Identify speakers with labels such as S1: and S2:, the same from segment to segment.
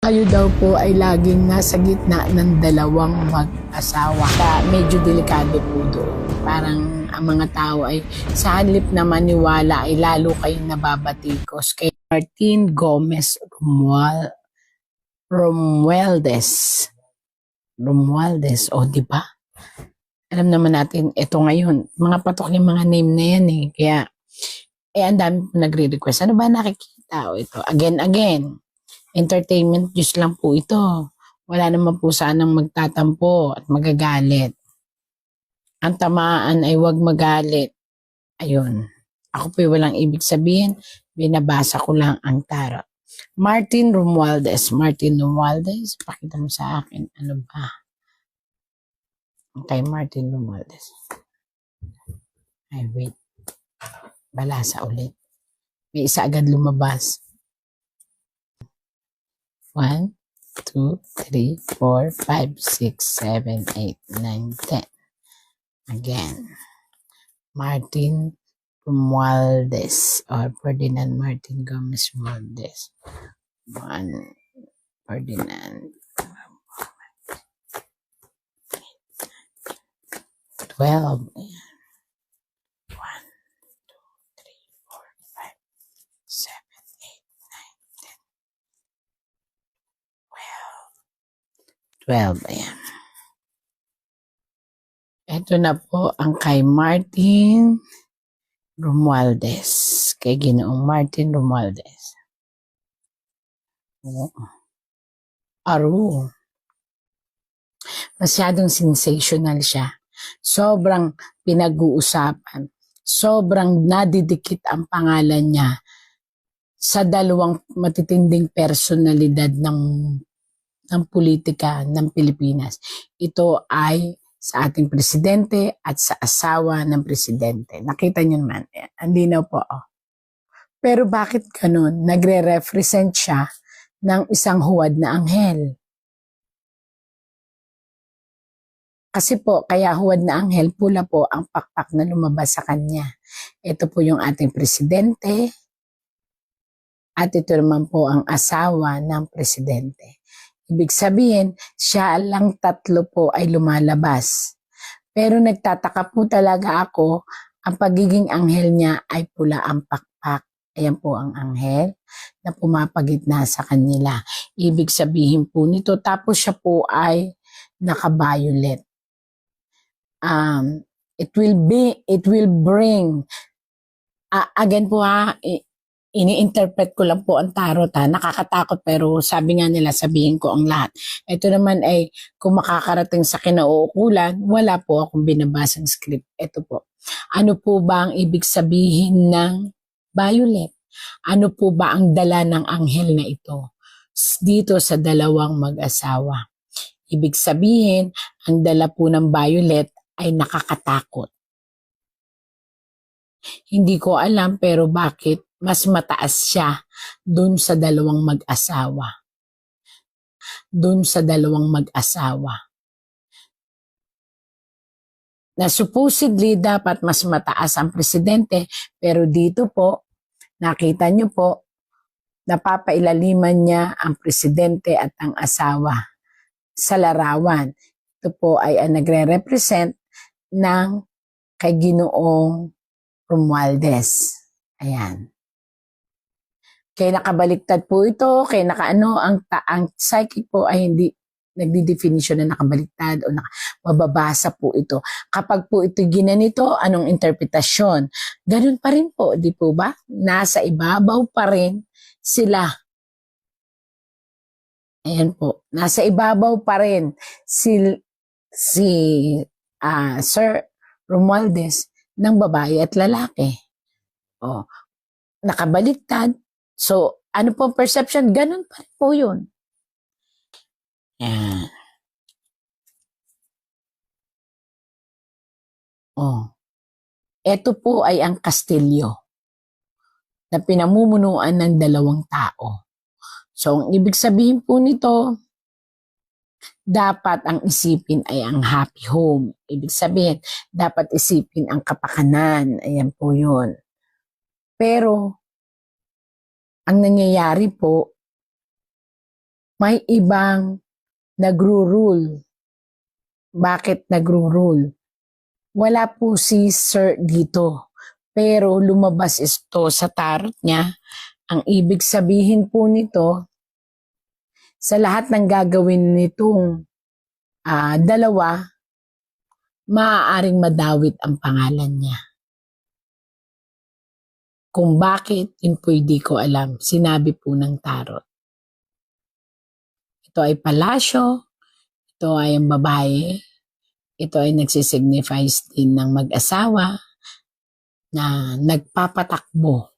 S1: Kayo daw po ay laging nasa gitna ng dalawang mag-asawa. Medyo delikado po doon. Parang ang mga tao ay sa halip na maniwala ay lalo kayong nababatikos. Kay Martin Gomez Romualdez. Romualdez, o di ba? Alam naman natin, ito ngayon, mga patok yung mga name na yan eh. Kaya, ang dami po nagre-request. Ano ba nakikita? O ito, again. Entertainment news lang po ito. Wala naman po sanang magtatampo at magagalit. Ang tamaan ay huwag magalit. Ayun. Ako po walang ibig sabihin. Binabasa ko lang ang tarot. Martin Romualdez. Martin Romualdez. Pakita mo sa akin. Ano ba? Okay, Martin Romualdez. Ay, wait. Balasa ulit. May isa agad lumabas. 1, 2, 3, 4, 5, 6, 7, 8, 9, 10. Again, Martin Romualdez or Ferdinand Martin Gomez Romualdez. 1, Ferdinand. 12. 1, 2, 3, 4, 5, 7, 8, 9, 10. 12. Ayan. Ito na po ang kay Martin Romualdez. Kay Ginoong Martin Romualdez. Aru. Masyadong sensational siya. Sobrang pinag-uusapan. Sobrang nadidikit ang pangalan niya sa dalawang matitinding personalidad ng politika ng Pilipinas. Ito ay sa ating presidente at sa asawa ng presidente. Nakita niyo naman, ang linaw po. Pero bakit ganun? Nagre-represent siya ng isang huwad na anghel. Kasi po, kaya huwad na anghel, pula po ang pakpak na lumabas sa kanya. Ito po yung ating presidente at ito naman po ang asawa ng presidente. Ibig sabihin, siya lang tatlo po ay lumalabas. Pero nagtataka po talaga ako, ang pagiging anghel niya ay pula ang pakpak. Ayan po ang anghel na pumapagitna sa kanila. Ibig sabihin po nito, tapos siya po ay naka-violet. It will bring, again po ini-interpret ko lang po ang tarot nakakatakot pero sabi nga nila sabihin ko ang lahat. Ito naman ay kung makakarating sa kinauukulan, wala po akong binabasang script. Ito po. Ano po ba ang ibig sabihin ng violet? Ano po ba ang dala ng anghel na ito dito sa dalawang mag-asawa? Ibig sabihin, ang dala po ng violet ay nakakatakot. Hindi ko alam pero bakit mas mataas siya dun sa dalawang mag-asawa. Dun sa dalawang mag-asawa. Na supposedly dapat mas mataas ang presidente pero dito po, nakita nyo po, napapailaliman niya ang presidente at ang asawa sa larawan. Ito po ay nagre-represent ng kay Ginoong Romualdez. Ayan. Kaya nakabaliktad po ito, kaya nakaano, ang psychic po ay hindi nagdi-definition na nakabaliktad o mababasa po ito. Kapag po ito ginanito, anong interpretasyon? Ganun pa rin po, di po ba? Nasa ibabaw pa rin sila. Ayan po, nasa ibabaw pa rin si Sir Romualdez ng babae at lalaki. Oh, nakabaliktad. So, ano po perception? Ganun pa rin po yun. Yan. Oh. Ito po ay ang kastilyo na pinamumunuan ng dalawang tao. So, ang ibig sabihin po nito, dapat ang isipin ay ang happy home. Ibig sabihin, dapat isipin ang kapakanan. Ayan po yun. Pero, ang nangyayari po, may ibang nagro-rule. Bakit nagro-rule? Wala po si Sir dito. Pero lumabas ito sa tarot niya. Ang ibig sabihin po nito, sa lahat ng gagawin nitong dalawa, maaaring madawit ang pangalan niya. Kung bakit, yun po hindi ko alam. Sinabi po ng tarot. Ito ay palasyo, ito ay ang babae, ito ay nagsisignifies din ng mag-asawa na nagpapatakbo.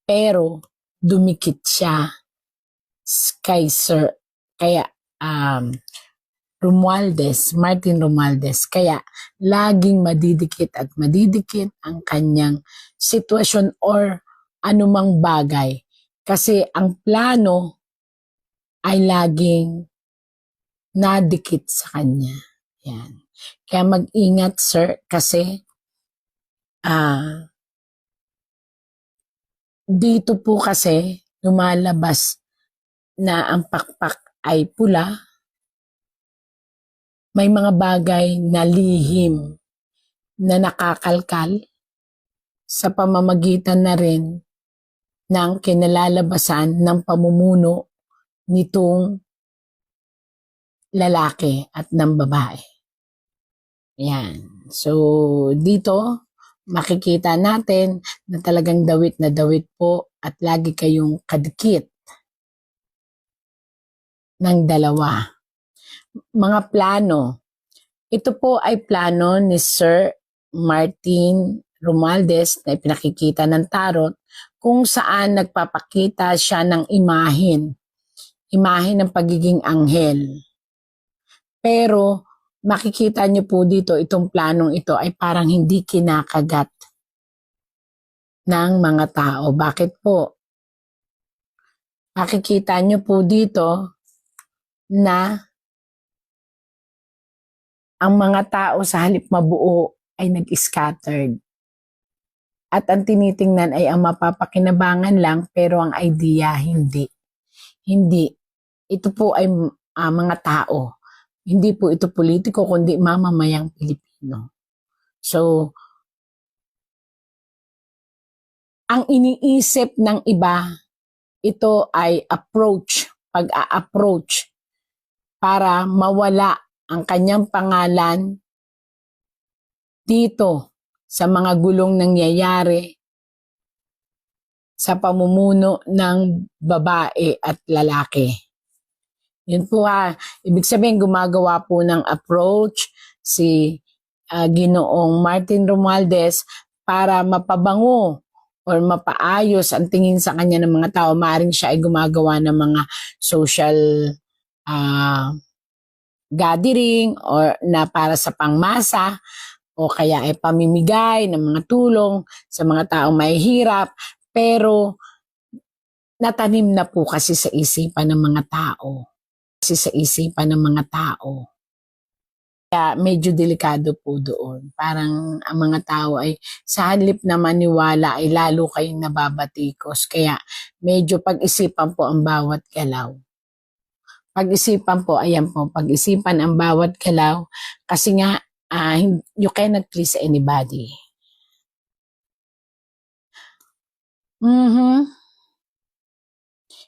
S1: Pero dumikit siya kay Sir, kaya Martin Romualdez. Kaya laging madidikit at madidikit ang kanyang sitwasyon or anumang bagay. Kasi ang plano ay laging nadikit sa kanya. Yan. Kaya mag-ingat, Sir, kasi dito po kasi lumalabas na ang pakpak ay pula. May mga bagay na lihim na nakakalkal sa pamamagitan na rin ng kinalalabasan ng pamumuno nitong lalaki at ng babae. Yan. So, dito makikita natin na talagang dawit na dawit po at lagi kayong kadikit ng dalawa. Mga plano. Ito po ay plano ni Sir Martin Romualdez na ipinakikita ng tarot kung saan nagpapakita siya ng imahen ng pagiging anghel. Pero makikita niyo po dito itong planong ito ay parang hindi kinakagat ng mga tao. Bakit po? Makikita niyo po dito na ang mga tao sa halip mabuo ay nag-scattered. At ang tinitingnan ay ang mapapakinabangan lang pero ang idea hindi. Hindi. Ito po ay mga tao. Hindi po ito politiko kundi mamamayang Pilipino. So, ang iniisip ng iba, ito ay approach, pag-a-approach para mawala ang kanyang pangalan dito sa mga gulong nangyayari sa pamumuno ng babae at lalaki. Yun po ibig sabihin gumagawa po ng approach si Ginoong Martin Romualdez para mapabango or mapaayos ang tingin sa kanya ng mga tao. Maaaring siya ay gumagawa ng mga social gathering or na para sa pangmasa o kaya ay pamimigay ng mga tulong sa mga taong mahihirap, pero natanim na po kasi sa isipan ng mga tao. Kaya medyo delikado po doon. Parang ang mga tao ay sa halip na maniwala ay lalo kayong nababatikos. Kaya medyo pag-isipan po ang bawat galaw. Pag-isipan ang bawat galaw kasi nga you cannot please anybody.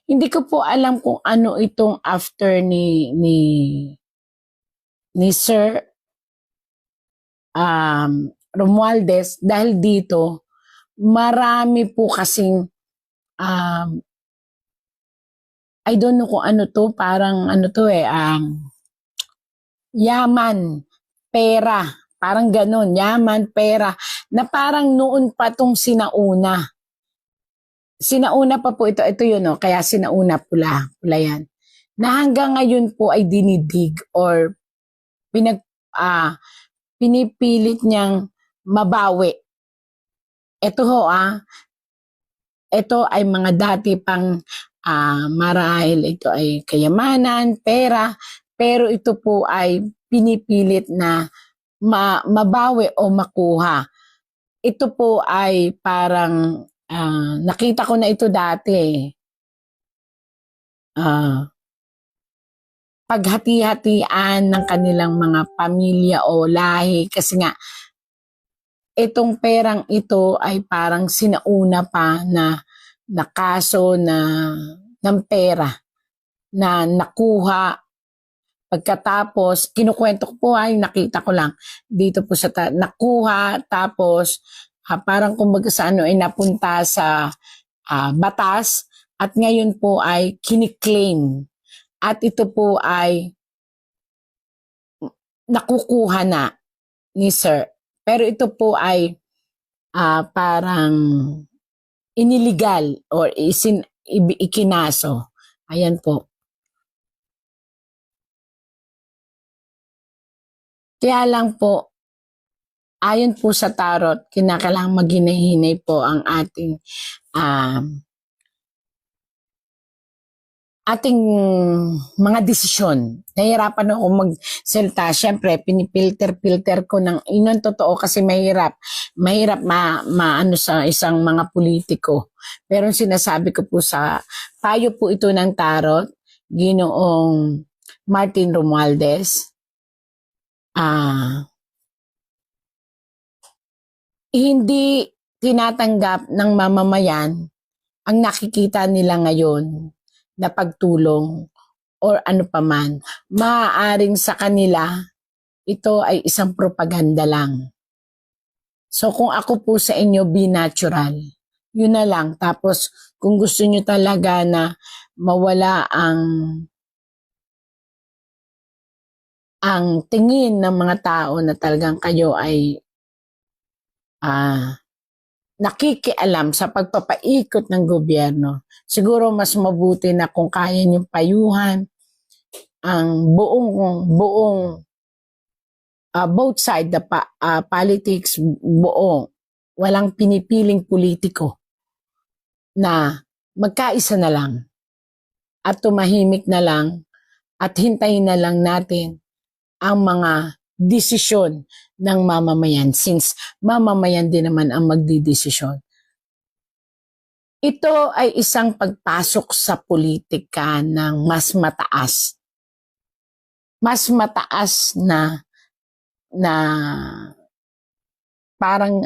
S1: Hindi ko po alam kung ano itong after ni Sir Romualdez dahil dito marami po kasing I don't know kung ano to, parang ano to yaman, pera, parang ganon, yaman, pera, na parang noon pa tong sinauna. Sinauna pa po ito yun kaya sinauna pula yan. Na hanggang ngayon po ay dinidig or pinipilit niyang mabawi. Ito ito ay mga dati pang marahil ito ay kayamanan, pera, pero ito po ay pinipilit na mabawi o makuha. Ito po ay parang nakita ko na ito dati. paghati-hatian ng kanilang mga pamilya o lahi kasi nga itong perang ito ay parang sinauna pa na kaso ng pera na nakuha pagkatapos kinukwento ko po ay nakita ko lang dito po sa nakuha tapos parang kumbaga sa ano ay napunta sa batas at ngayon po ay kiniklaim at ito po ay nakukuha na ni Sir. Pero ito po ay parang iniligal or ikinaso. Ayan po. Kaya lang po, ayon po sa tarot, kinakailangan maghinay-hinay po ang ating mga desisyon. Nahihirapan ako magsalita. Siyempre, pinipilter-filter ko ng inon totoo kasi mahirap. Mahirap maano sa isang mga politiko. Pero sinasabi ko po sa payo po ito ng tarot, Ginoong Martin Romualdez, hindi tinatanggap ng mamamayan ang nakikita nila ngayon na pagtulong or ano paman. Maaaring sa kanila, ito ay isang propaganda lang. So kung ako po sa inyo, be natural. Yun na lang. Tapos kung gusto nyo talaga na mawala ang tingin ng mga tao na talagang kayo ay nakikialam sa pagpapaikot ng gobyerno, siguro mas mabuti na kung kaya niyong payuhan ang buong both side the politics, buong walang pinipiling politiko na magkaisa na lang at tumahimik na lang at hintayin na lang natin ang mga desisyon ng mamamayan since mamamayan din naman ang magdidesisyon. Ito ay isang pagpasok sa politika ng mas mataas. Mas mataas na parang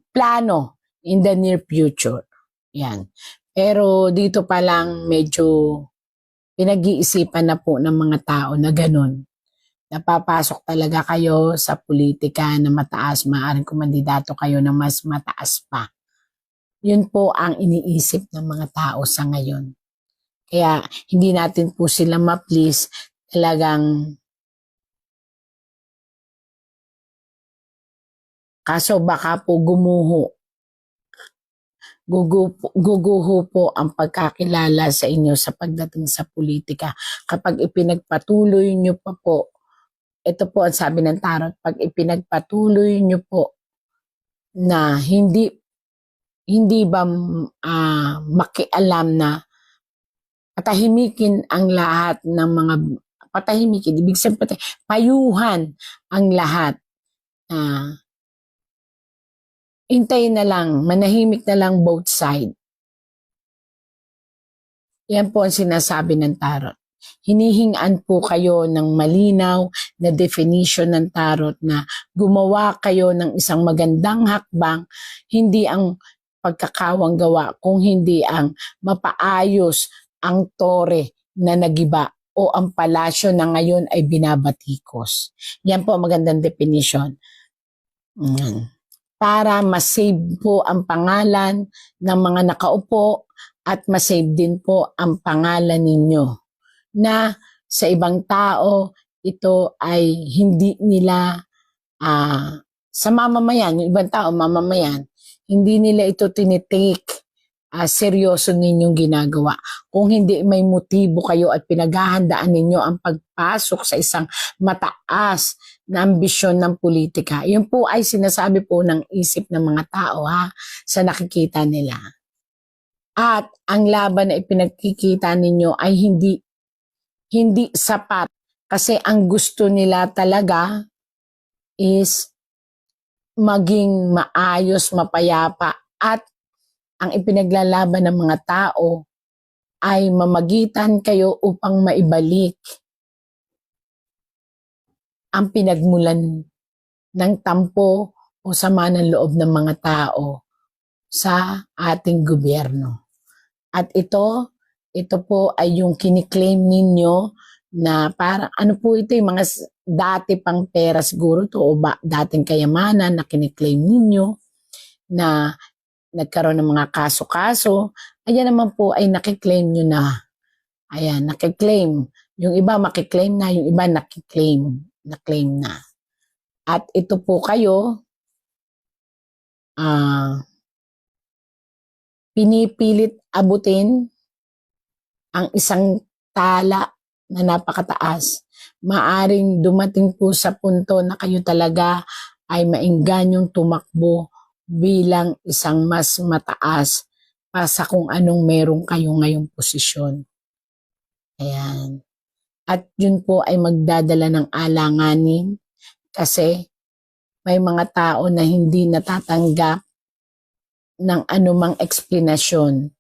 S1: plano in the near future. Yan. Pero dito pa lang medyo pinag-iisipan na po ng mga tao na ganun. Napapasok talaga kayo sa politika na mataas, maaaring kumandidato kayo na mas mataas pa. Yun po ang iniisip ng mga tao sa ngayon. Kaya hindi natin po sila ma-please, talagang kaso baka po guguho po ang pagkakilala sa inyo sa pagdating sa politika. Kapag ipinagpatuloy nyo pa po, ito po ang sabi ng tarot, pag ipinagpatuloy nyo po na hindi ba makialam na patahimikin ang lahat ng mga patahimikin, ibig sabihin payuhan ang lahat. Hintayin na lang, manahimik na lang both side. Yan po ang sinasabi ng tarot. Hinihingaan po kayo ng malinaw na definition ng tarot na gumawa kayo ng isang magandang hakbang, hindi ang pagkakawang gawa, kung hindi ang mapaayos ang tore na nagiba o ang palasyo na ngayon ay binabatikos. Yan po ang magandang definition. Para masave po ang pangalan ng mga nakaupo at masave din po ang pangalan ninyo. Na sa ibang tao, ito ay hindi nila, sa mamamayan, yung ibang tao, mamamayan, hindi nila ito tinitake seryoso ninyong ginagawa. Kung hindi may motibo kayo at pinaghahandaan ninyo ang pagpasok sa isang mataas na ambisyon ng politika, yun po ay sinasabi po ng isip ng mga tao sa nakikita nila. At ang laban na ipinagkikita ninyo ay hindi sapat kasi ang gusto nila talaga is maging maayos, mapayapa at ang ipinaglalaban ng mga tao ay mamagitan kayo upang maibalik ang pinagmulan ng tampo o sama ng loob ng mga tao sa ating gobyerno. At ito po ay yung kiniklaim ninyo na parang ano po ito, yung mga dati pang pera siguro to o dating kayamanan na kiniklaim ninyo na nagkaroon ng mga kaso-kaso. Ayan naman po ay nakiklaim nyo na. Ayan, nakiklaim. Yung iba makiklaim na, yung iba naklaim na. At ito po kayo, pinipilit abutin ang isang tala na napakataas. Maaring dumating po sa punto na kayo talaga ay maenganyong tumakbo bilang isang mas mataas pa sa kung anong meron kayo ngayong posisyon. Ayan. At yun po ay magdadala ng alanganin kasi may mga tao na hindi natatanggap ng anumang eksplanasyon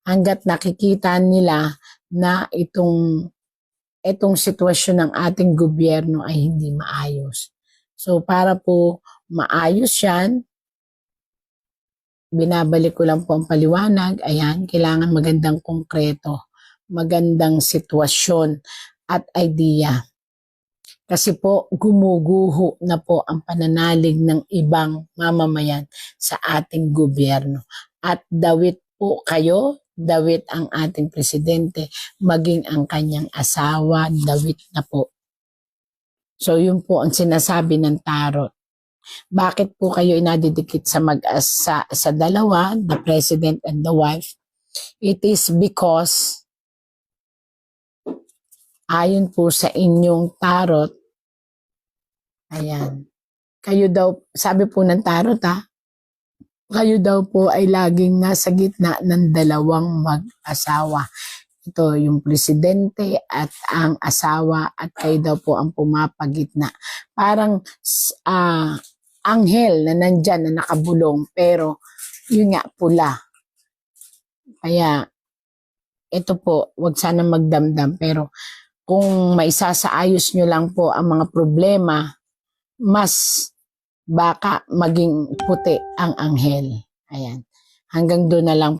S1: hanggat nakikita nila na itong sitwasyon ng ating gobyerno ay hindi maayos. So para po maayos yan, binabalik ko lang po ang paliwanag, ayan, kailangan magandang konkreto, magandang sitwasyon at idea. Kasi po gumuguho na po ang pananalig ng ibang mamamayan sa ating gobyerno. At dawit po kayo, dawit ang ating presidente, maging ang kanyang asawa, dawit na po. So yun po ang sinasabi ng tarot. Bakit po kayo inadidikit sa dalawa, the president and the wife? It is because ayon po sa inyong tarot, ayan, kayo daw, sabi po ng tarot kayo daw po ay laging nasa gitna ng dalawang mag-asawa. Ito yung presidente at ang asawa at kayo daw po ang pumapagitna. Parang anghel na nandyan na nakabulong pero yun nga pula. Kaya ito po, wag sana magdamdam pero kung maisasaayos nyo lang po ang mga problema, mas baka maging puti ang anghel. Ayan. Hanggang doon na lang